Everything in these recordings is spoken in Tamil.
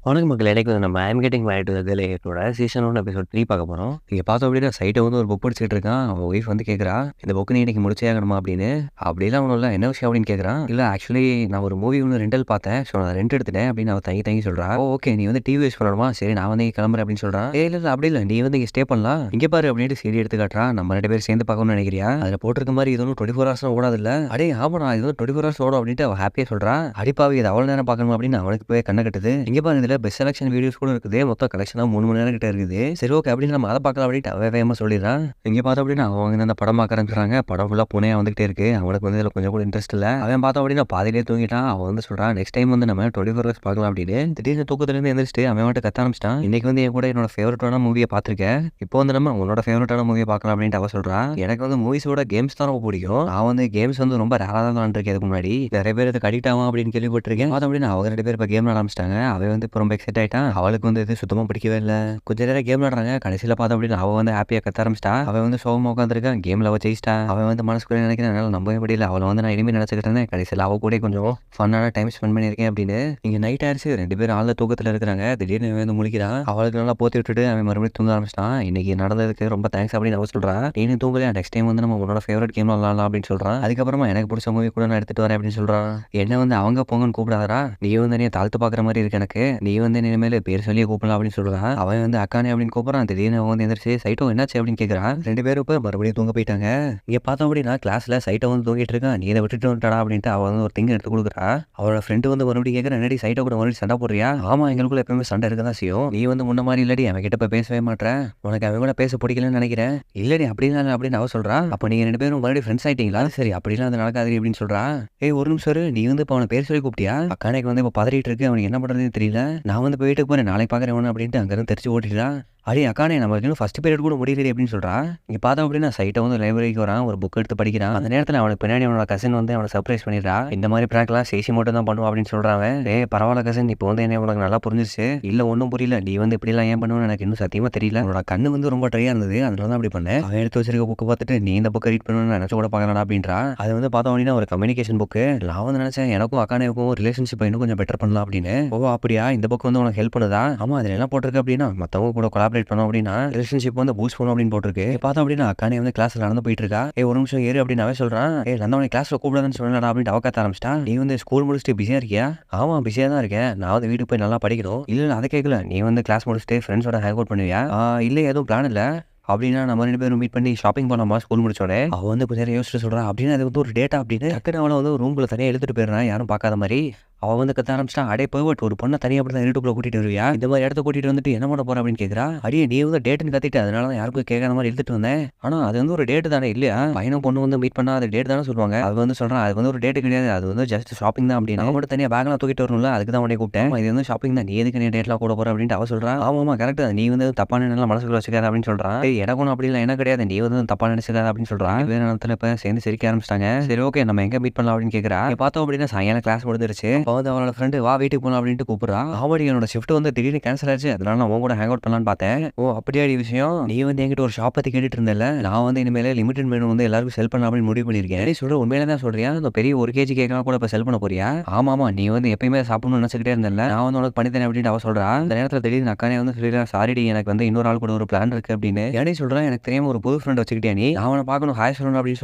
வணக்கம் மக்களே. இன்னைக்கு வந்து நம்ம I am getting married to the girl season 1 episode 3 பார்க்க போறோம். இங்க பார்த்தோம் அப்படின்னா சைட்ட வந்து ஒரு புக் படிச்சுட்டு இருக்கான். அவன் ஒய்ஃப் வந்து கேட்குறா, "இந்த புக் நீ இன்னைக்கு முடிச்சே ஆகணுமா?" அப்படின்னு. அப்படிலாம் ஒண்ணும் இல்ல. என்ன விஷயம் அப்படின்னு கேட்குறான். "இல்ல ஆக்சுவலி நான் ஒரு மூவி ஒண்ணு ரெண்டல் பார்த்தேன். ஸோ நான் ரெண்ட் எடுத்துட்டேன்" அப்படின்னு அவ தயங்கி தயங்கி சொல்றா. "ஓ ஓகே, நீ வந்து டிவி யூஸ் பண்ணணுமா? சரி நான் வந்து இங்க கிளம்புறேன்" அப்படின்னு சொல்றான். "ஏய் இல்ல அப்படி இல்ல. நீ வந்து இங்க ஸ்டே பண்ணலாம். இங்க பாரு" அப்படின்ட்டு சீடி எடுத்து காட்டுறான். "நம்ம 2 பேரும் சேர்ந்து பார்க்கணும்னு நினைக்கிறியா? அதுல போட்டிருக்க மாதிரி இது ஒன்றும் 24 ஹவர்ஸ்லாம் ஓடாதுல்ல." "அடே ஆமாடா, இது வந்து 24 ஹவர்ஸ் ஓடும்" அப்படின்ட்டு அவ ஹாப்பியா சொல்றா. "அடிப்பாவி, இது அவ்வளவு நேரம் பார்க்கணுமா?" அப்படின்னு அவனுக்கு போய் கண்ண கட்டுது. இங்க பாரு, இதுல பெஸ்ட் செலக்ஷன் வீடியோஸ் கூட இருக்குது. மொத்தம் கலெக்ஷனா 3 மணி நேரம் கிட்ட இருக்குது. சரி ஓகே அப்படின்னு நம்ம அதை பார்க்கலாம் அப்படின்ட்டு அவன் வேகமா சொல்லிடுறான். இங்க பார்த்தோம் அப்படின்னா அவங்க வந்து அந்த படம் பார்க்க ஆரம்பிச்சுறாங்க. படம் ஃபுல்லா புனையா வந்துகிட்டே இருக்கு. அவனுக்கு வந்து இதுல கொஞ்சம் கூட இன்ட்ரெஸ்ட் இல்ல. அவன் பார்த்தோம் அப்படின்னா பாதியிலே தூங்கிட்டான். அவன் வந்து சொல்றான், நெக்ஸ்ட் டைம் வந்து நம்ம 24 ஹவர்ஸ் பார்க்கலாம் அப்படின்னு. திடீர்னு தூக்கத்துல இருந்து எந்திரிச்சிட்டு அவன் மட்டும் கத்த ஆரம்பிச்சிட்டான். இன்னைக்கு வந்து என் கூட என்னோட ஃபேவரட்டான மூவியை பார்த்திருக்கேன். இப்போ வந்து நம்ம உன்னோட ஃபேவரட்டான மூவியை பார்க்கலாம் அப்படின்ட்டு அவ சொல்றா. எனக்கு வந்து மூவிஸோட கேம்ஸ் தான் ரொம்ப பிடிக்கும். நான் வந்து கேம்ஸ் வந்து ரொம்ப ரேரா தான் விளாண்டுருக்கேன். இதுக்கு முன்னாடி நிறைய பேர் இதுக்கு அடிக்ட் ஆகும் அப்படின்னு கேள்விப்பட்டிருக்கேன். பார்த்தோம் அப்படின்னா அவங்க 2 பேர் இப்போ கேம் விளாட ஆரம்பிச்சிட்டாங்க. அவன் வந்து இப்போ ரொம்ப எக்ஸைட் ஆயிட்டான். அவளுக்கு வந்து இது சுத்தமா பிடிக்கவே இல்ல. கொஞ்ச நேரம் கேம் விளையாடுறாங்க. கடைசியில பார்த்தோம் அப்படின்னா அவ வந்து ஹாப்பியா கத்த ஆரம்பிச்சிட்டா. அவன் வந்து சோகமா உட்காந்துருக்கான். கேம்ல அவ ஜெயிச்சிட்டா. அவன் வந்து மனசுக்குள்ள நினைக்கிறேன், என்னால நம்பவே முடியல. அவளை வந்து நான் இனிமே நினைச்சுக்கிட்டு இருந்தேன். கடைசியில அவ கூட கொஞ்சம் ஃபன்னான டைம் ஸ்பெண்ட் பண்ணியிருக்கேன் அப்படின்னு. இங்க நைட் ஆயிடுச்சு. 2 பேரும் ஆழ்ந்த தூக்கத்துல இருக்கிறாங்க. திடீர்னு அவன் வந்து முழிக்கிறான். அவளுக்கு நல்லா போத்தி விட்டுட்டு அவன் மறுபடியும் தூங்க ஆரம்பிச்சிட்டான். இன்னைக்கு நடந்ததுக்கு ரொம்ப தேங்க்ஸ் அப்படின்னு அவ சொல்றா. நீனும் தூங்கலையா? நெக்ஸ்ட் டைம் வந்து நம்ம உன்னோட ஃபேவரட் கேம் விளாடலாம் அப்படின்னு சொல்றான். அதுக்கப்புறமா எனக்கு பிடிச்ச மூவி கூட நான் எடுத்துட்டு வரேன் அப்படின்னு சொல்றான். என்ன வந்து அவங்க போங்கன்னு கூப்பிடாதடா, நீ வந்து என்னைய தாழ்த்து பாக்குற மாதிரி இருக்கு எனக்கு. நீ வந்து இனிமேல் பேர் சொல்லியே கூப்பிடலாம் அப்படின்னு சொல்றான். அவன் வந்து அக்கானே அப்படின்னு கூப்பிடுறான். திடீர்னு அவன் வந்து எந்திரிச்சு, சைட்டோ என்னாச்சு அப்படின்னு கேட்குறான். 2 பேரும் இப்போ மறுபடியும் தூங்க போயிட்டாங்க. இங்கே பார்த்தோம் அப்படின்னா கிளாஸ்ல சைட்டோ வந்து தூங்கிட்டு இருக்கான். நீ இதை விட்டுட்டு வந்துட்டா அப்படின்ட்டு அவன் வந்து ஒரு திங்க எடுத்து கொடுக்குறா. அவளோட ஃப்ரெண்டு வந்து மறுபடியும் கேட்குற, என்னடி சைட்டோ கூட மறுபடியும் சண்டை போடுறியா? ஆமா, எங்களுக்குள்ள எப்பவுமே சண்டை இருக்க தான் செய்யும். நீ வந்து முன்ன மாதிரி இல்லடி, அவன் கிட்ட போய் பேசவே மாட்டேன். உனக்கு அவன் கூட பேச பிடிக்கலன்னு நினைக்கிறேன். இல்லடி அப்படிலாம் இல்லை அப்படின்னு அவ சொல்றா. அப்போ நீங்க 2 பேரும் மறுபடியும் ஃப்ரெண்ட்ஸ் ஆயிட்டீங்களா? சரி அப்படிலாம் அது நடக்காது அப்படின்னு சொல்றா. ஏய் ஒரு நிமிஷம் இரு, நீ வந்து இப்போ அவனை பேர் சொல்லி கூப்பிட்டியா? அக்கானைக்கு வந்து இப்போ பதறிட்டு இருக்கு. அவனுக்கு என்ன பண்றதுன்னு தெரியல. நான் வந்து போய் வீட்டுக்கு போறேன், நாளைக்கு பார்க்குறேன் அப்படின்ட்டு அங்கேருந்து தெரிச்சு ஓட்டிடுறான். அடே அக்கானே, நமக்கு இன்னும் ஃபர்ஸ்ட் பீரியட் கூட முடியலையே அப்படின்னு சொல்றான். இங்க பார்த்தோம் அப்படின்னா சைட்டை வந்து லைப்ரரிக்கு வரான். ஒரு புக் எடுத்து படிக்கிறான். அந்த நேரத்தில் அவனுக்கு பின்னாடி அவனோட கசின் வந்து அவனை சர்ப்ரைஸ் பண்ணிடுறா. இந்த மாதிரி பிராங்க்லாம் சேசி மட்டும் தான் பண்ணுவோம் அப்படின்னு சொல்றான். டேய் பரவாயில்ல கசின், இப்போ வந்து என்ன உனக்கு நல்லா புரிஞ்சிருச்சு. இல்ல ஒன்றும் புரியல, நீ வந்து இப்படிலாம் ஏன் பண்ணுவேன்னு எனக்கு இன்னும் சத்தியமா தெரியல. உன்னோட கண்ணு வந்து ரொம்ப ட்ரையா இருந்தது, அதனால தான் அப்படி பண்ணேன். அவன் எடுத்து வச்சிருக்க புக்கு பார்த்துட்டு நீ இந்த புக்கை ரீட் பண்ணணும்னு நினைச்சு கூட பார்க்கலடா அப்படின்றா. அது வந்து பார்த்தோம் அப்படின்னா ஒரு கம்யூனிகேஷன் புக்கு. நான் வந்து நினைச்சேன் எனக்கும் அக்கானேவுக்கும் ரிலேஷன்ஷிப் இன்னும் கொஞ்சம் பெட்டர் பண்ணலாம் அப்படின்னு. ஓ அப்படியா, இந்த புக் வந்து உனக்கு ஹெல்ப் பண்ணுதா? ஆமா, அதில் என்ன போட்டிருக்கு அப்படின்னா மற்றவங்க கூட கொலாபரேட் பண்ணோம் அப்படின்னா ரிலேஷன்ஷிப் வந்து பூஸ்ட் பண்ணும் அப்படின்னு போட்டிருக்கு. பார்த்தோம் அப்படின்னா அக்கானே வந்து கிளாஸ்ல நடந்து போயிட்டு இருக்கா. ஒரு நிமிஷம் ஏறு அப்படின்னு அவன் சொல்றான். நான் உனக்கு கிளாஸ்ல கூப்பிடாதுன்னு சொல்லலடா அப்படின்னு அவ கத்த ஆரம்பிச்சிட்டா. நீ வந்து ஸ்கூல் முடிச்சுட்டு பிஸியா இருக்கியா? ஆமா பிஸியா தான் இருக்கேன். நான் வந்து வீட்டுக்கு போய் நல்லா படிக்கணும். இல்ல அதை கேட்கல, நீ வந்து கிளாஸ் முடிச்சுட்டு ஃப்ரெண்ட்ஸோட ஹேங் அவுட் பண்ணுவியா? இல்லை எதுவும் பிளான் இல்லை. அப்படின்னா நம்ம 2 பேரும் மீட் பண்ணி ஷாப்பிங் போனோமா ஸ்கூல் முடிச்சோடனே? அவ வந்து கொஞ்சம் நேரம் யோசிச்சுட்டு சொல்றான். அப்படின்னா அது வந்து ஒரு டேட்டா அப்படின்னு டக்குன்னு அவளை வந்து ஒரு ரூம்குள்ள தனியாக எடுத்துட்டு போயிடுறான், யாரும் பார்க்காத மாதிரி. அவ வந்து கத்த ஆரம்பிச்சிட்டா. அடே போய்வட், ஒரு பொண்ணை தனியாக அப்படி தான் இருட்டுக்குள்ள கூட்டிட்டு வருவியா? இந்த மாதிரி இடத்த கூட்டிட்டு வந்துட்டு என்ன பண்ண போற அப்படின்னு கேட்குறா. அடியே நீ வந்து டேட்டுன்னு கத்திட்டு அதனால தான் யாருக்கும் கேட்காத மாதிரி இழுத்துட்டு வந்தேன். ஆனால் அது வந்து ஒரு டேட்டு தானே இல்லையா? பையனும் பொண்ணு வந்து மீட் பண்ணா அது டேட் தானே சொல்லுவாங்க. அது வந்து சொல்றான், அது வந்து ஒரு டேட்டு கிடையாது, அது வந்து ஜஸ்ட் ஷாப்பிங் தான் அப்படின்னு. அவன் மட்டும் தனியாக பேக்லாம் தூக்கிட்டு வரணும்ல, அதுக்கு தான் உடனே கூப்பிட்டேன். இது வந்து ஷாப்பிங் தான், நீ எதுக்கு நீ டேட்லாம் கூட போற அப்படின்ட்டு அவ சொல்றான். ஆமாமா கரெக்ட் தான், நீ வந்து தப்பான எண்ணெல்லாம் மனசுக்குள்ள வச்சுக்காத அப்படின்னு சொல்றான். எனக்கு ஒன்றும் அப்படி இல்லை, என்ன கிடையாது, நீ வந்து தப்பா நினைச்சுக்காத அப்படின்னு சொல்றான். வேற நேரத்தில் இப்போ சேர்ந்து சிரிக்க ஆரம்பிச்சிட்டாங்க. சரி ஓகே நம்ம எங்க மீட் பண்ணலாம் அப்படின்னு கேட்குறா. பார்த்தோம் அப்படின்னா சாயங்காலம் கிளாஸ் முடிஞ்சிருச்சு. அப்போ வந்து அவனோட ஃப்ரெண்டு வா வீட்டுக்கு போகலாம் அப்படின்ட்டு கூப்பிடுறா. ஆமாடி என்னோட ஷிஃப்ட் வந்து திடீர்னு கேன்சல் ஆச்சு, அதனால நான் உன் கூட ஹேங் அவுட் பண்ணலான்னு பார்த்தேன். ஓ அப்படியாடி விஷயம், நீ வந்து என்கிட்ட ஒரு ஷாப் பத்தி கேட்டுட்டு இருந்தல, நான் வந்து இனிமேல் லிமிடெட் மெனு வந்து எல்லாருக்கும் செல் பண்ணலாம் அப்படின்னு முடிவு பண்ணியிருக்கேன். நீ சொல்ற உண்மையில தான் சொல்றியா? இந்த பெரிய 1 kg கேக்கலாம் கூட இப்போ செல் பண்ண போறியா? ஆமாமா, நீ வந்து எப்பயுமே சாப்பிடணும்னு நினைச்சுக்கிட்டே இருந்தல, நான் வந்து உனக்கு பண்ணித்தரேன் அப்படின்னு அவ சொல்றா. அந்த நேரத்தில் திடீர்னு அக்கானே வந்து சொல்லிடுறா, சாரிடி எனக்கு வந்து இன்னொரு ஆள் கூட ஒரு பிளான் இருக்கு அப்படின்னு. ஏனே சொல்றேன், எனக்கு தெரியாம ஒரு புது ஃப்ரெண்ட் வச்சுக்கிட்டே நீ, நான் அவனை பார்க்கணும் ஹாய் சொல்லணும் அப்படின்னு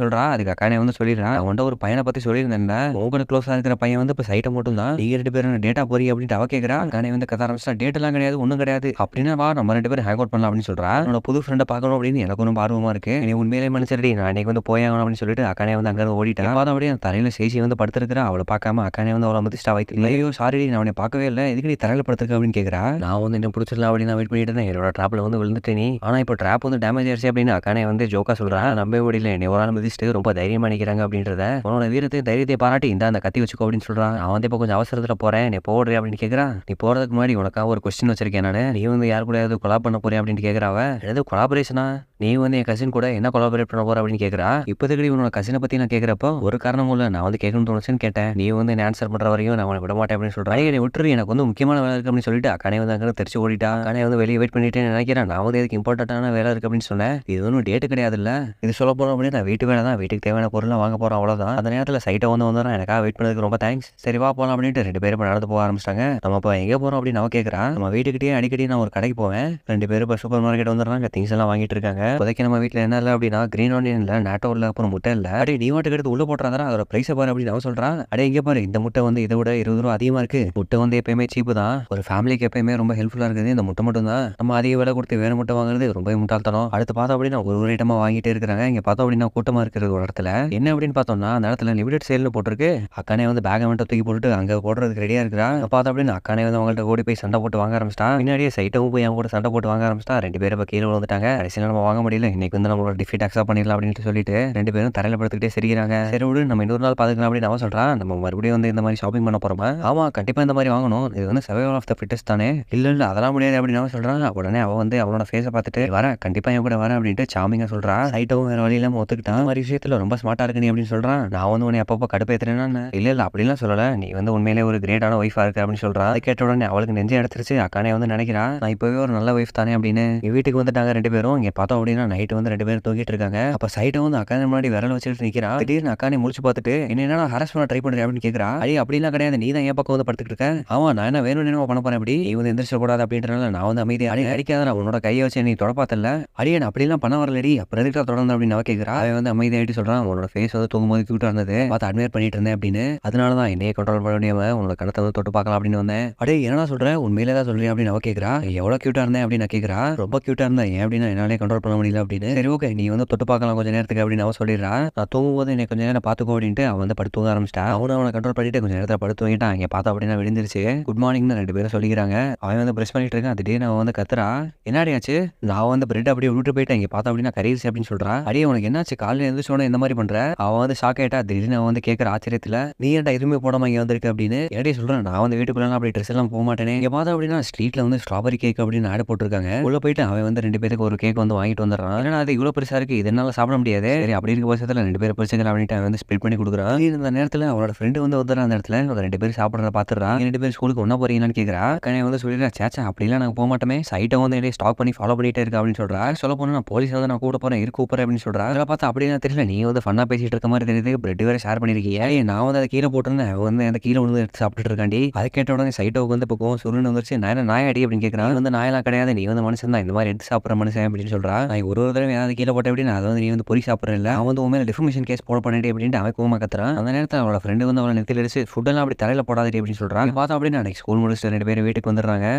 சொல்றா. அதுக்கு அக்கானே வந்து சொல்லிடுறா, அவன்கிட்ட ஒரு பையனை பத்தி சொல்லியிருந்தேன்ல, உங்க கூட க்ளோஸா இருக்கிற பையன் வந்து இப்போ சைட்டை மட்டும் தான், நீங்க 2 பேரும் டேட்டா போறீங்க அப்படின்ட்டு அவ கேட்குறா. அக்கானே வந்து கத்த ஆரம்பிச்சிட்டா, டேட் எல்லாம் கிடையாது ஒன்றும் கிடையாது, அப்படின்னா வா நம்ம 2 பேரும் ஹேங் அவுட் பண்ணலாம் அப்படின்னு சொல்றா. என்னோட புது ஃப்ரெண்டை பார்க்கணும் அப்படின்னு எனக்கு ஒன்றும் ஆர்வமா இருக்கு, நீ உண்மையிலே மனுஷடி, நான் இன்னைக்கு வந்து போயாகணும் அப்படின்னு சொல்லிட்டு அக்கானே வந்து அங்கே ஓடிட்டா. பார்த்தா அப்படியே தரையில சேசி வந்து படுத்திருக்கிறா. அவளை பார்க்காம அக்கானே வந்து அவளை மதிச்சிட்டா வைத்து. ஐயோ சாரி, நான் அவனை பார்க்கவே இல்லை, எதுக்கு நீ தரையில படுத்திருக்க அப்படின்னு கேட்குறா. நான் வந்து என்ன பிடிச்சிடலாம் அப்படின்னு நான் வெயிட் பண்ணிட்டு இருந்தேன், என்னோட ட்ராப்ல வந்து விழுந்துட்டேன் நீ, ஆனால் இப்போ ட்ராப் வந்து டேமேஜ் ஆயிடுச்சு அப்படின்னு அக்கானே வந்து ஜோக்கா சொல்றா. நம்பவே முடியல, என்னை ஒரு ஆள் மதிச்சுட்டு ரொம்ப தைரியமா நிற்கிறாங்க அப்படின்றத, உன்னோட வீரத்தை தைரியத்தை பாராட்டி இந்த அந்த கத்தி வச்சுக்கோ அப்படின்னு சொல்றான். அவன் வந்து இப்போ கொஞ்சம் அவசரத்தில் போறேன், நீ போடுறியா அப்படின்னு கேட்குறான். நீ போறதுக்கு முன்னாடி உனக்காக ஒரு கொஸ்டின் வச்சிருக்கேன் நானு, நீ வந்து யார் கூட ஏதாவது கொலாப் பண்ண போறியா அப்படின்னு கேட்குறாவ. ஏதாவது கொலாபரேஷனா? நீ வந்து என் கசின் கூட என்ன கொலாபரேட் பண்ண போற அப்படின்னு கேட்குறா. இப்போதைக்கு உன்னோட கசினை பத்தி நான் கேட்குறப்போ ஒரு காரணமும் இல்லை, நான் வந்து கேட்கணும்னு தோணுச்சுன்னு கேட்டேன், நீ வந்து என்ன ஆன்சர் பண்ற வரையும் நான் உனக்கு விட மாட்டேன் அப்படின்னு சொல்றேன். என்னை விட்டுரு, எனக்கு வந்து முக்கியமான வேலை இருக்கு அப்படின்னு சொல்லிட்டு அக்கானே வந்து அங்கே தெரிச்சு ஓடிட்டா. அக்கானே வந்து வெளியே வெயிட் பண்ணிட்டு நினைக்கிறேன், நான் வந்து எதுக்கு இம்பார்ட்டன்டான வேலை இருக்கு அப்படின்னு சொன்னேன். இது ஒன்றும் டேட்டு கிடையாது இல்லை, இது சொல்ல போறோம் அப்படின்னு நான் வீட்டு வேலை தான், வீட்டுக்கு தேவையான பொருள்லாம் வாங்க போறோம் அவ்வளோதான். அந்த நேரத்தில் சைட்டை வந்து வந்துடும், எனக்காக வெயிட் பண்ணதுக்கு ரொம்ப தேங்க்ஸ், சரி வா போகலாம் அப்படின்ட்டு 2 பேரும் இப்ப நடந்து போக ஆரம்பிச்சிட்டாங்க. நம்ம இப்ப எங்க போறோம் அப்படின்னு அவ கேட்கறா. நம்ம வீட்டுக்கிட்டயே அடிக்கடி நான் ஒரு கடைக்கு போவேன். 2 பேரும் இப்ப சூப்பர் மார்க்கெட் வந்துடுறாங்க. திங்ஸ் எல்லாம் வாங்கிட்டு இருக்காங்க. இப்போதைக்கு நம்ம வீட்ல என்ன இல்ல அப்படின்னா கிரீன் ஆனியன் இல்ல, நாட்டோ இல்ல, அப்புறம் முட்டை இல்ல. அடே நீ வாட்டுக்கு எடுத்து உள்ள போட்டுறாதா, அதோட பிரைஸ பாரு அப்படின்னு அவ சொல்றா. அடே இங்க பாரு, இந்த முட்டை வந்து இதை விட ₹20 அதிகமா இருக்கு. முட்டை வந்து எப்பயுமே சீப்பு தான். ஒரு ஃபேமிலிக்கு எப்பயுமே ரொம்ப ஹெல்ப்ஃபுல்லா இருக்குது இந்த முட்டை மட்டும் தான். நம்ம அதிக விலை கொடுத்து வேற முட்டை வாங்குறது ரொம்ப முட்டாள்தனம். அடுத்து பார்த்தோம் அப்படின்னா ஒரு ஐட்டமா வாங்கிட்டே இருக்காங்க. இங்க பார்த்தோம் அப்படின்னா கூட்டமா இருக்கிறது ஒரு இடத்துல என்ன அப்படின்னு பார்த்தோம்னா அந்த இடத்துல லிமிடெட் சேல்னு போட்டிருக்கு. அக்கானே வந்து பேக் மட்டும் தூக்கி போட்டுட்டு அங்க போடுறதுக்கு ரெடியா இருக்கிறா. பார்த்தோம் அப்படின்னா அக்கானே வந்து அவங்கள்ட்ட ஓடி போய் சண்டை போட்டு வாங்க ஆரம்பிச்சிட்டா. பின்னாடியே சைட்டவும் போய் அவங்க கூட சண்டை போட்டு வாங்க ஆரம்பிச்சிட்டா. 2 பேரும் இப்போ கீழே விழுந்துட்டாங்க. கடைசியில் நம்ம வாங்க முடியல, இன்னைக்கு வந்து நம்மளோட டிஃபீட் அக்செப்ட் பண்ணிடலாம் அப்படின்னு சொல்லிட்டு 2 பேரும் தரையில படுத்துக்கிட்டே சிரிக்கிறாங்க. சரி விடு, நம்ம இன்னொரு நாள் பாத்துக்கலாம் அப்படின்னு அவன் சொல்றான். நம்ம மறுபடியும் வந்து இந்த மாதிரி ஷாப்பிங் பண்ண போறோமா? ஆமா கண்டிப்பா இந்த மாதிரி வாங்கணும், இது வந்து சர்வைவல் ஆஃப் த ஃபிட்டஸ்ட் தானே. இல்ல அதெல்லாம் முடியாது அப்படின்னு அவன் சொல்றான். உடனே அவன் வந்து அவனோட ஃபேஸை பார்த்துட்டு வர கண்டிப்பா என் கூட வர அப்படின்ட்டு சாமிங்கா சொல்றா. சைட்டவும் வேற வழி இல்லாம ஒத்துக்கிட்டான். இந்த மாதிரி விஷயத்துல ரொம்ப ஸ்மார்ட்டா இருக்கு நீ அப்படின்னு சொல்றான். நான் வந்து உன்னை அப்பப்போ கடுப்பேத்துறேன்னா இல்ல அப்படிலாம் சொல்லல, நீ வந்து உண்மையிலே ஒரு கிரேட்டான ஒய்ஃபா இருக்கு அப்படின்னு சொல்றான். அதை கேட்ட உடனே அவளுக்கு நெஞ்சு எடுத்துருச்சு. அக்கானே வந்து நினைக்கிறா நான் இப்பவே ஒரு நல்ல ஒய்ஃப் தானே அப்படின்னு. வீட்டுக்கு வந்துட்டாங்க 2 பேரும். இங்க பார்த்தோம் அப்படின்னா நைட்டு வந்து 2 பேரும் தூங்கிட்டு இருக்காங்க. அப்ப சைட்டை வந்து அக்கானே முன்னாடி விரல் வச்சுட்டு நிக்கிறா. திடீர்னு அக்கானே முடிச்சு பார்த்துட்டு என்ன ஹராஸ் பண்ண ட்ரை பண்றேன் அப்படின்னு கேட்கறா. அடி அப்படிலாம் கிடையாது, நீ தான் என் பக்கம் வந்து படுத்துட்டு இருக்க. ஆமா நான் என்ன வேணும் என்ன பண்ண போறேன், அப்படி நீ வந்து எந்திரிச்ச கூடாது அப்படின்றனால நான் வந்து அமைதியா அடி அடிக்காத, உன்னோட கையை வச்சு நீ தொடப்பாத்தல அடியே, நான் அப்படிலாம் பண்ண வரலடி, அப்புறம் எதுக்கு தொடர்ந்து அப்படின்னு அவ கேட்கறா. அவன் வந்து அமைதியாயிட்டு சொல்றான், உன்னோட ஃபேஸ் வந்து தூங்கும்போது கியூட்டா இருந்தது, பார்த்து அட்மையர் பண்ணிட்டு இருந்தேன் அப்படின்னு. அதனாலதான் என்னையே கண்ட்ரோல் பண்ண முடியாம உன்னோட கணத்தை வந்து தொட்டு பார்க்கலாம் அப்படின்னு வந்தேன். அடே என்னடா சொல்றேன், உண்மையிலே தான் சொல்றேன் அப்படின்னு அவ கேட்கறா. எவ்வளவு கியூட்டா இருந்தேன் அப்படின்னு நான் கேட்கறா. ரொம்ப கியூட்டா இருந்தேன், ஏன் அப்படின்னா என்னாலே கண்ட்ரோல் பண்ண முடியல அப்படின்னு. சரி ஓகே நீ வந்து தொட்டு பார்க்கலாம் கொஞ்சம் நேரத்துக்கு அப்படின்னு அவ சொல்லிடுறா. நான் தூங்கும்போது என்னை கொஞ்சம் நேரம் பார்த்துக்கோ அப்படின்ட்டு அவன் வந்து படுத்து தூங்க ஆரம்பிச்சிட்டா. அவனை கண்ட்ரோல் பண்ணிட்டு கொஞ்சம் நேரத்தில் படுத்து தூங்கிட்டான். இங்கே பார்த்தா அப்படின்னா விழுந்துருச்சு. குட் மார்னிங்னு 2 பேரும் சொல்லிக்கிறாங்க. அவன் வந்து பிரஷ் பண்ணிட்டு இருக்கான். திடீர்னு அவன் வந்து கத்துறா. என்னாடியாச்சு? நான் வந்து பிரெட் அப்படியே விட்டு போயிட்டேன். இங்கே பார்த்தா அப்படின்னா கரீஸ் அப்படின்னு சொல்றா. அடியே உனக்கு என்னாச்சு, காலையில் எழுந்திரிச்சோட இந்த மாதிரி பண்ற? அவன் வந்து ஷாக் ஆயிட்டா. திடீர்னு அவன் வந்து கேட்கற ஆச்சரியத்துல நீ ஏன்டா எதுவுமே போடாம இங்கே வந்திருக்கு அப்படின்னு. என்னடி சொல்றேன், நான் வந்து வீட்டுக்குள்ள அப்படி ட்ரெஸ் எல்லாம் போக மாட்டேனே. இங்கே பார்த்தா அப்படின்னா ஸ்ட்ரீட்ல வந்து ஸ்ட்ராபெரி கேக் அப்படின்னு ஆட் போட்டிருக்காங்க. உள்ள போயிட்டு அவன் வந்து 2 பேருக்கு ஒரு கேக் வந்து வாங்கிட்டு வந்துடுறான். ஏன்னா அது இவ்வளவு பெருசா இருக்கு, இதனால சாப்பிட முடியாது. சரி அப்படி இருக்க பட்சத்தில் 2 பேரும் பிடிச்சிக்கலாம் அப்படின்ட்டு அவன் வந்து ஸ்பிளிட் பண்ணி கொடுக்குறான். இந்த நேரத்தில் அவனோட ஃப்ரெண்டு வந்து வந்துடுறான். அந்த இடத்துல 2 பேரும் சாப்பிட்றத பார்த்துறான். 2 பேரும் ஸ்கூலுக்கு ஒன்னா போறீங்கன்னு கேட்கறா. கனே வந்து சொல்லிடுறா, சேச்சா அப்படிலாம் நாங்கள் போக மாட்டோமே, சைட்டை வந்து என்னைய ஸ்டாக் பண்ணி ஃபாலோ பண்ணிட்டே இருக்கா அப்படின்னு சொல்றா. சொல்ல போனா நான் போலீஸ் வந்து நான் கூட போறேன், இருக்கு கூப்பிடுறேன் அப்படின்னு சொல்றா. அதெல்லாம் பார்த்தா அப்படின்னா தெரியல, நீ வந்து ஃபன்னா பேசிட்டு இருக்க மாதிரி தெரியுது, பிரெட் வேற ஷேர் பண்ணிருக்கீங்க. நான் வந்து அதை கீழே போட்டிருந்தேன், வந்து அந்த கீழே வந்து எடுத்து சாப்பிட்டு இருக்காண்டி. அதை கேட்ட உடனே சைட்டோவுக்கு வந்து இப்போ கோவம் சுருன்னு வந்துருச்சு. நான் என்ன நாய் அடி அப்படின்னு கேட்கறான். வந்து நாயெல்லாம் கிடையாது, நீ வந்து மனுஷன் தான், இந்த மாதிரி எடுத்து சாப்பிட்ற மனுஷன் அப்படின்னு சொல்றா. நான் ஒரு தடவை ஏதாவது கீழே போட்ட அப்படின்னு அதை வந்து நீ வந்து பொறி சாப்பிட்றேன் இல்லை, அவன் வந்து உண்மையில டிஃபர்மேஷன் கேஸ் போட பண்ணிட்டு அப்படின்ட்டு அவன் கோவமா கத்துறான். அந்த நேரத்தில் அவளோட ஃப்ரெண்டு வந்து அவளை நெத்தில அடிச்சு ஃபுட்டெல்லாம் அப்படி தலையில போடாதே அப்படின்னு சொல்றான். பார்த்தா அப்படின்னா அன்னைக்கு ஸ்கூல் முடிச்சுட்டு 2 பேரும் வீட்டுக்கு வந்துடுறாங்க.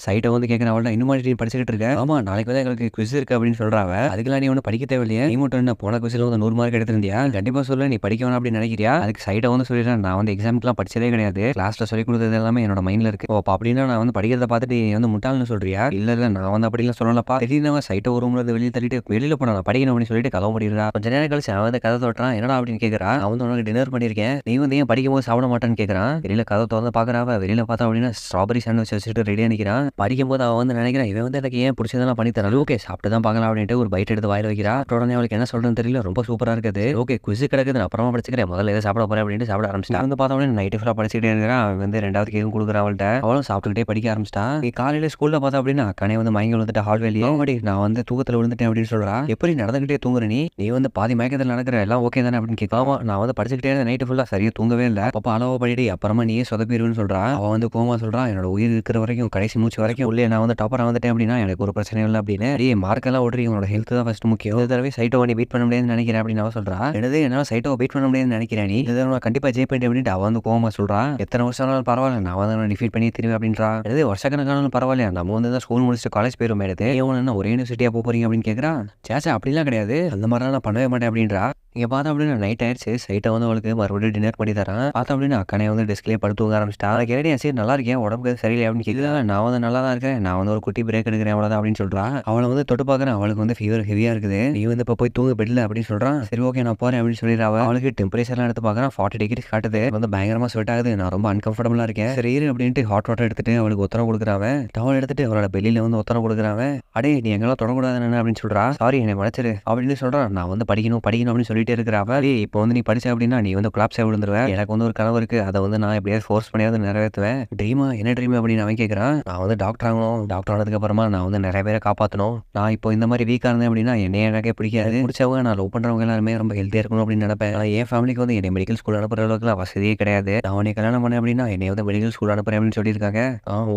சைட்டை வந்து கேட்கறேன், அவள்கிட்ட இன்னும் நீ படிச்சுட்டு இருக்க? ஆமா நாளைக்கு வந்து எங்களுக்கு குவிஸ் இருக்கு அப்படின்னு சொல்றாவ. அதுக்கெல்லாம் நீ ஒன்றும் படிக்க தேவையில்லையே, நீ மட்டும் என்ன போன குவிஸ்ல வந்து 100 மார்க் எடுத்திருந்தியா? கண்டிப்பா சொல்ல, நீ படிக்க வேணாம் அப்படின்னு நினைக்கிறியா? அதுக்கு சைட்டை வந்து சொல்லிடுறேன், நான் வந்து எக்ஸாம்க்குலாம் படிச்சதே கிடையாது, கிளாஸ்ல சொல்லி கொடுத்தது எல்லாமே என்னோட மைண்ட்ல இருக்கு. அப்போ அப்படின்னா நான் வந்து படிக்கிறத பார்த்துட்டு நீ வந்து முட்டாள்னு சொல்றியா? இல்ல நான் வந்து அப்படிலாம் சொல்லலப்பா. திடீர்னு சைட்டை ஒரு ரூம்ல வெளியே தள்ளிட்டு வெளியில போனா நான் படிக்கணும் அப்படின்னு சொல்லிட்டு கதவு முடிக்கிறா. கொஞ்ச நேரம் கழிச்சு அவன் வந்து கதை தொட்டுறான். என்னடா அப்படின்னு கேட்கறா. அவன் வந்து உனக்கு டின்னர் பண்ணியிருக்கேன், நீ வந்து ஏன் படிக்கும் போது சாப்பிட மாட்டேன்னு கேட்கறான். வெளியில கதை திறந்து பாக்குறாவ. வெளியில பார்த்தா அப்படின்னா ஸ்ட்ராபெரி சாண்ட்விச் வச்சுட்டு ரெடியா நிக்கிறான். படிக்கும் போது அவன் நினைக்கிறேன் இவன் வந்து எனக்கு ஏன் பிடிச்சதெல்லாம் பண்ணி தரல. ஓகே சாப்பிட்டு தான் பார்க்கலாம் அப்படின்ட்டு ஒரு பைட் எடுத்து வாயில வைக்கிறா. உடனே அவளுக்கு என்ன சொல்றதுன்னு தெரியல, ரொம்ப சூப்பரா இருக்குது. ஓகே குவிஸ் கிடக்குது, நான் அப்புறமா படிச்சுக்கிறேன், முதல்ல எதை சாப்பிட போறேன் அப்படின்ட்டு சாப்பிட ஆரம்பிச்சிட்டா. வந்து பார்த்தா உடனே நைட்டு ஃபுல்லா படிச்சுட்டே இருக்கிறான். அவன் வந்து 2வது கேக்கும் கொடுக்குறான் அவள்கிட்ட. அவளும் சாப்பிட்டுக்கிட்டே படிக்க ஆரம்பிச்சிட்டா. நீ காலையில ஸ்கூல்ல பார்த்தா அப்படின்னா அக்கானே வந்து மயங்கி விழுந்துட்டு ஹால்வேலியே நான் வந்து தூக்கத்தில் விழுந்துட்டேன் அப்படின்னு சொல்றா. எப்படி நடந்துகிட்டே தூங்குற நீ வந்து பாதி மயக்கத்தில் நடக்கிற, எல்லாம் ஓகே தானே அப்படின்னு கேட்காம. நான் வந்து படிச்சுக்கிட்டே இருந்த நைட்டு ஃபுல்லா சரியா தூங்கவே இல்லை, அப்போ அளவா பண்ணிட்டு அப்புறமா நீயே சொதப்பிடுன்னு சொல்றா. அவன் வந்து கோமா சொல்றான், என்னோட உயிர் இருக்கிற வரைக்கும் கடைசி மூச்சு வரைக்கும் உள்ளே நான் வந்து டாப்பரா வந்துட்டேன் அப்படின்னா எனக்கு ஒரு பிரச்சனை இல்லை அப்படின்னு. அடியே மார்க்கெல்லாம் ஓடுறீ, உன்னோட ஹெல்த் தான் ஃபர்ஸ்ட் முக்கியம். ஒரு தடவை சைட்டோ நீ பீட் பண்ண முடியாதுன்னு நினைக்கிறேன் அப்படின்னு அவன் சொல்றா. என்னால் சைட்டோ பீட் பண்ண முடியாதுன்னு நினைக்கிறேன், நீ இதை கண்டிப்பா ஜெயிப்பேன் அப்படின்ட்டு அவன் வந்து கோவமா சொல்றான். எத்தனை வருஷம் ஆனாலும் பரவாயில்ல, நான் வந்து டிஃபீட் பண்ணி திரும்பி அப்படின்றா. எது வருஷக்கணக்கானாலும் பரவாயில்லையா, நம்ம வந்து தான் ஸ்கூல் முடிச்சுட்டு காலேஜ் போயிடும் எடுத்து என்ன ஒரே யூனிவர்சிட்டியா போறீங்க அப்படின்னு கேட்கறான். சேச்சா அப்படிலாம் கிடையாது, அந்த மாதிரிலாம் நான் பண்ணவே மாட்டேன் அப்படின்றா. இங்கே பார்த்தா அப்படின்னா நைட் ஆயிடுச்சு. சைட்டை வந்து அவளுக்கு மறுபடியும் டின்னர் பண்ணி தரான். பார்த்தா அப்படின்னா அக்கனே வந்து டெஸ்க்லேயே படுத்து தூங்க ஆரம்பிச்சிட்டா. அதுக்கு ஏறடி சரி நல்லா இருக்கேன், உடம்புக்கு சரியில்லை அப்படின்னு கேட்கல. நான் வந்து நல்லா தான் இருக்கேன், நான் வந்து ஒரு குட்டி பிரேக் எடுக்கிறேன் அவ்வளோதான் அப்படின்னு சொல்றா. அவளை வந்து தொட்டு பார்க்குறேன், அவளுக்கு வந்து ஃபீவர் ஹெவியா இருக்குது, நீ வந்து இப்போ போய் தூங்க பெட்ல அப்படின்னு சொல்றான். சரி ஓகே நான் போறேன் அப்படின்னு சொல்லிடுறா. அவளுக்கு டெம்பரேச்சர்லாம் எடுத்து பார்க்குறான், 40 டிகிரி காட்டுது, வந்து பயங்கரமா ஸ்வெட் ஆகுது, நான் ரொம்ப அன்கம்ஃபர்டபுளா இருக்கேன். சரி இரு அப்படின்ட்டு ஹாட் வாட்டர் எடுத்துட்டு அவளுக்கு உத்தரவு கொடுக்குறாவன். டவல் எடுத்துட்டு அவளோட பெல்லியில வந்து உத்தரவு கொடுக்குறாவன். அடே நீ எங்கெல்லாம் தொடக்கூடாது அப்படின்னு சொல்றா. சாரி என்னை மறைச்சிரு அப்படின்னு சொல்றான். நான் வந்து படிக்கணும் அப்படின்னு சொல்லிட்டே இருக்கிறாவ. இப்போ வந்து நீ படிச்ச அப்படின்னா நீ வந்து கொலாப்ஸாக விழுந்துருவேன், எனக்கு வந்து ஒரு கனவு இருக்கு, அதை வந்து நான் எப்படியாவது ஃபோர்ஸ் பண்ணியாவது நிறைவேற்றுவேன். ட்ரீமா என்ன ட்ரீம் அப்படின்னு அவன் கேட்கறான். நான் வந்து வந்து டாக்டர் ஆகணும். டாக்டர் ஆனதுக்கப்புறமா நான் வந்து நிறைய பேரை காப்பாற்றணும். நான் இப்போ இந்த மாதிரி வீக்காக இருந்தேன் அப்படின்னா என்னைய எனக்கே பிடிக்காது. பிடிச்சவங்க நான் லவ் பண்ணுறவங்க எல்லாருமே ரொம்ப ஹெல்த்தியாக இருக்கணும் அப்படின்னு நினைப்பேன். ஆனால் என் ஃபேமிலிக்கு வந்து என்னை மெடிக்கல் ஸ்கூல் அனுப்புற அளவுக்குலாம் வசதியே கிடையாது. நான் உன்னை கல்யாணம் பண்ணேன் அப்படின்னா என்னை வந்து மெடிக்கல் ஸ்கூல் அனுப்புறேன் அப்படின்னு சொல்லியிருக்காங்க.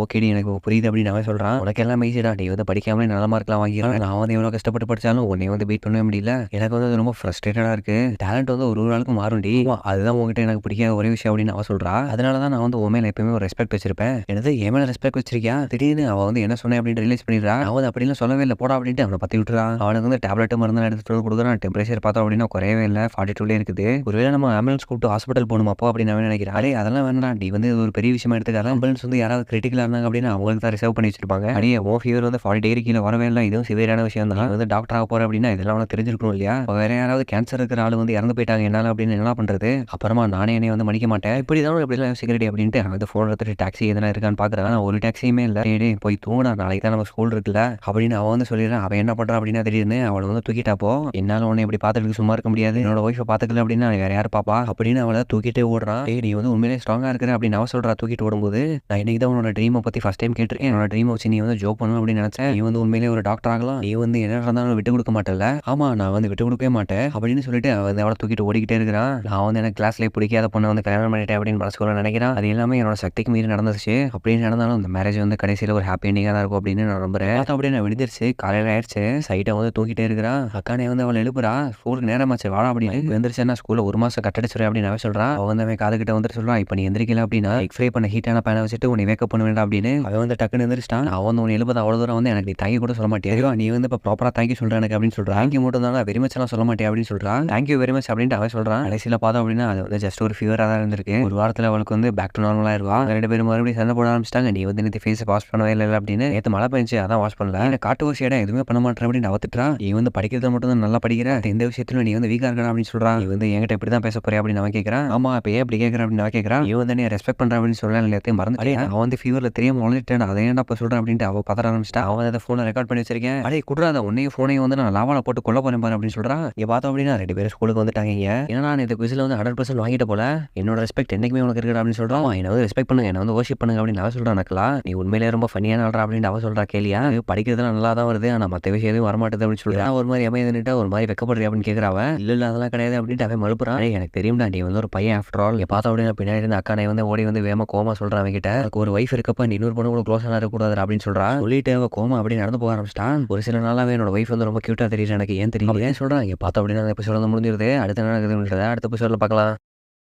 ஓகேடி எனக்கு புரியுது அப்படின்னு அவன் சொல்கிறான். உனக்கு எல்லாம் ஈஸிடா, நீ வந்து படிக்காமலே நல்ல மார்க்லாம் வாங்கிடுறேன். நான் வந்து எவ்வளோ கஷ்டப்பட்டு படித்தாலும் உன்னை வந்து பீட் பண்ணவே முடியல. எனக்கு வந்து அது ரொம்ப ஃப்ரஸ்ட்ரேட்டடாக இருக்குது. டேலண்ட் வந்து ஒரு நாளுக்கு மாறும்டி. அதுதான் உங்ககிட்ட எனக்கு பிடிக்காத ஒரே விஷயம் அப்படின்னு அவன் சொல்கிறா. அதனால தான் நான் வந்து உன் மேலே எப்பயுமே ஒரு ரெஸ்பெக்ட் வச்சிருப்பேன். எனது என் மேலே ரெஸ்பெக்ட் வச்சிருக்கியா? திடீர்னு அவன் வந்து என்ன சொன்னேன் அப்படின்னு ரியலைஸ் பண்ணிடுறா. அவன் வந்து அப்படிலாம் சொல்லவே இல்லை போடா அப்படின்ட்டு அவனை பற்றி விட்டுறான். அவனுக்கு வந்து டேப்லெட் மருந்து எடுத்துட்டு வந்து கொடுக்குறான். டெம்பரேச்சர் பார்த்தோம் அப்படின்னா குறையவே இல்லை, 42 இருக்குது. ஒருவேளை நம்ம ஆம்புலன்ஸ் கூப்பிட்டு ஹாஸ்பிட்டல் போகணும் அப்போ அப்படின்னு அவன் நினைக்கிறான். அடே அதெல்லாம் வேணா, நீ வந்து ஒரு பெரிய விஷயமா எடுத்துக்காத. ஆம்புலன்ஸ் வந்து யாராவது கிரிட்டிக்கலாக இருந்தாங்க அப்படின்னா அவங்களுக்கு தான் ரிசர்வ் பண்ணி வச்சிருப்பாங்க. அடியே ஓ ஃபீவர் வந்து 40 டிகிரி கீழே வரவே இல்லை, இதுவும் சிவியரான விஷயம் தான். வந்து டாக்டர் ஆக போற அப்படின்னா இதெல்லாம் அவனுக்கு தெரிஞ்சிருக்கணும் இல்லையா? வேற யாராவது கேன்சர் இருக்கிற ஆள் வந்து இறந்து போயிட்டாங்க என்னால அப்படின்னு என்ன பண்றது? அப்புறமா நானே என்னை வந்து மன்னிக்க மாட்டேன். இப்படிதான் இப்படிலாம் சிகரெட் அப்படின்ட்டு அவன் வந்து ஃபோன் எடுத்துட்டு டாக்ஸி எதனா இருக்கான்னு பாக்குறான். ஒரு டாக்ஸியுமே இல்லை. டேய் போய் தூங்குடா, நாளைக்கு தான் நம்ம ஸ்கூல் இருக்குல்ல அப்படின்னு அவன் வந்து சொல்லிடுறான். அவன் என்ன பண்றான் அப்படின்னா திடீர்னு அவளை வந்து தூக்கிட்டாப்போ, என்னால உன்னை இப்படி பார்த்துட்டு சும்மா இருக்க முடியாது, என்னோட ஒய்ஃபை பார்த்துக்கல அப்படின்னா வேற யார் பாப்பா அப்படின்னு அவளை தூக்கிட்டே ஓடுறான். நீ வந்து உண்மையிலே ஸ்ட்ராங்கா இருக்கிற அப்படின்னு அவன் சொல்றா. தூக்கிட்டு ஓடும்போது நான் இன்னைக்கு தான் உன்னோட ட்ரீமை பத்தி ஃபர்ஸ்ட் டைம் கேட்டிருக்கேன். என்னோட ட்ரீமை வச்சு நீ வந்து ஜோக் பண்ணணும் அப்படின்னு நினைச்சேன். நீ வந்து உண்மையிலே ஒரு டாக்டர் ஆகலாம், நீ வந்து என்ன இருந்தாலும் விட்டு கொடுக்க மாட்டேன்ல? ஆமா, நான் வந்து விட்டு கொடுக்கவே மாட்டேன் அப்படின்னு சொல்லிட்டு அவன் வந்து அவளை தூக்கிட்டு ஓடிக்கிட்டே இருக்கிறான். நான் வந்து எனக்கு கிளாஸ்லேயே பிடிக்காத பொண்ணை வந்து கல்யாணம் பண்ணிட்டேன் அப்படின்னு மனசுக்குள்ள நினைக்கிறான். அது எல்லாமே என்னோட சக்திக்கு மீறி நடந்துச்சு. அப்படின்னு நடந்தாலும் இந்த மேரேஜ் வந்து கடைசியில் ஒரு ஹாப்பி எண்டிங்காக தான் இருக்கும் அப்படின்னு நான் நம்புறேன். அப்படியே நான் விழுந்துருச்சு, காலையில் ஆயிடுச்சு. சைட்டை வந்து தூக்கிட்டே இருக்கிறான். அக்கானே வந்து அவளை எழுப்புறா. ஸ்கூலுக்கு நேரமாச்சு வாடா அப்படின்னு. எந்திரிச்சா ஸ்கூலில் 1 மாசம் கட்டடிச்சுறேன் அப்படின்னு அவன் சொல்றான். அவன் வந்து அவன் காது கிட்ட வந்துட்டு சொல்றான், இப்போ நீ எந்திரிக்கல அப்படின்னா எக் ஃப்ரை பண்ண ஹீட்டான பேனை வச்சுட்டு உன்னை வேக்கப் பண்ண வேண்டாம் அப்படின்னு. அவன் வந்து டக்குன்னு எந்திரிச்சிட்டான். அவன் வந்து உன்னை எழுப்பது அவ்வளோ தூரம் வந்து எனக்கு நீ தேங்க்யூ கூட சொல்ல மாட்டேன். நீ வந்து இப்போ ப்ராப்பராக தேங்க்யூ சொல்கிறேன் எனக்கு அப்படின்னு சொல்கிறான். தேங்க்யூ மட்டும் தான், வெரி மச் எல்லாம் சொல்ல மாட்டேன் அப்படின்னு சொல்கிறான். தேங்க்யூ வெரி மச் அப்படின்ட்டு அவன் சொல்கிறான். கடைசியில் பார்த்தோம் அப்படின்னா அது வந்து ஜஸ்ட் ஒரு ஃபீவராக தான் இருந்திருக்கு. ஒரு வாரத்தில் அவளுக்கு வந்து பேக் டு நார்மலாக இருவா. 2 பேரும் மறுபடியும் சண்டை போட ஆரம்பிச்சிட்டாங்க. நீ வந்து நேற்று ஃபேஸை வாஷ் பண்ணவே இல்லை அப்படின்னு. நேற்று மழை பெஞ்சு அதான் வாஷ் பண்ணல. காட்டு வாசி இடம் எதுவுமே பண்ண மாட்டேன் அப்படின்னு அவத்துட்டா. நீ வந்து படிக்கிறது மட்டும் தான் நல்லா படிக்கிற, எந்த விஷயத்திலும் நீ வந்து வீக்காக இருக்கா அப்படின்னு சொல்கிறான். நீ வந்து என்கிட்ட இப்படி தான் பேச போறியா அப்படின்னு அவன் கேட்குறான். ஆமா, இப்போ ஏன் இப்படி கேட்குறேன் அப்படின்னு அவன் கேட்குறான். நீ வந்து நீ ரெஸ்பெக்ட் பண்ணுற அப்படின்னு சொல்லலாம், எல்லாத்தையும் மறந்து அவன் வந்து ஃபீவரில் தெரியாம வளர்ந்துட்டேன், அதை ஏன்டா இப்போ சொல்கிறேன் அப்படின்ட்டு அவள் பதற ஆரம்பிச்சிட்டா. அவன் அதை ஃபோனை ரெக்கார்ட் பண்ணி வச்சிருக்கேன். அடே குடுறாத, உன்னையும் ஃபோனையும் வந்து நான் லாவால போட்டு கொல்ல போறேன் பாரு அப்படின்னு சொல்கிறான். இங்கே பார்த்தோம் அப்படின்னா 2 பேரும் ஸ்கூலுக்கு வந்துட்டாங்க. ஏன்னா நான் இந்த குவிஸில் வந்து 100% வாங்கிட்ட போல, என்னோட ரெஸ்பெக்ட் என்னைக்குமே உனக்கு இருக்கா அப்படின்னு சொல்கிறான். என்னை வந்து ரெஸ்பெக்ட் பண்ணுங்க, என்னை வந்து வர்ஷிப் பண்ணுங்க அப்படின்னு அவன் சொல்கிறான். நக்கலா, நீ உண்மையிலே ரொம்ப ஃபன்னியான ஆள்றா அப்படின்னு அவன் சொல்கிறா. கேளியா, படிக்கிறதுலாம் நல்லா தான் வருது, ஆனால் மற்ற விஷயம் எதுவும் வரமாட்டேது அப்படின்னு சொல்கிறான். ஒரு மாதிரி அமைதிட்டா ஒரு மாதிரி வெக்கப்படுறியா அப்படின்னு கேட்குறாவ. இல்லை அதெல்லாம் கிடையாது அப்படின்ட்டு அவன் மறுப்புறான். எனக்கு தெரியும்டா, நீ வந்து ஒரு பையன் ஆஃப்டர் ஆல். பார்த்தோம் அப்படின்னா பின்னாடி இருந்த அக்கானை வந்து ஓடி வந்து வேமா கோமா சொல்கிறான் அவன் கிட்ட. ஒரு வைஃப் இருக்கப்ப நீ இன்னொரு பொண்ணு கூட க்ளோஸாக இருக்கக்கூடாது அப்படின்னு சொல்கிறான். சொல்லிட்டு அவன் கோமா அப்படி நடந்து போக ஆரம்பிச்சிட்டான். ஒரு சில நாளாவே என்னோட வைஃப் வந்து ரொம்ப கியூட்டாக தெரியுது எனக்கு, ஏன் தெரியும் ஏன் சொல்கிறான். இங்கே பார்த்தோம் அப்படின்னா எபிசோட முடிஞ்சிருது. அடுத்த நாள் அடுத்த எபிசோடில் பார்க்கலாம்.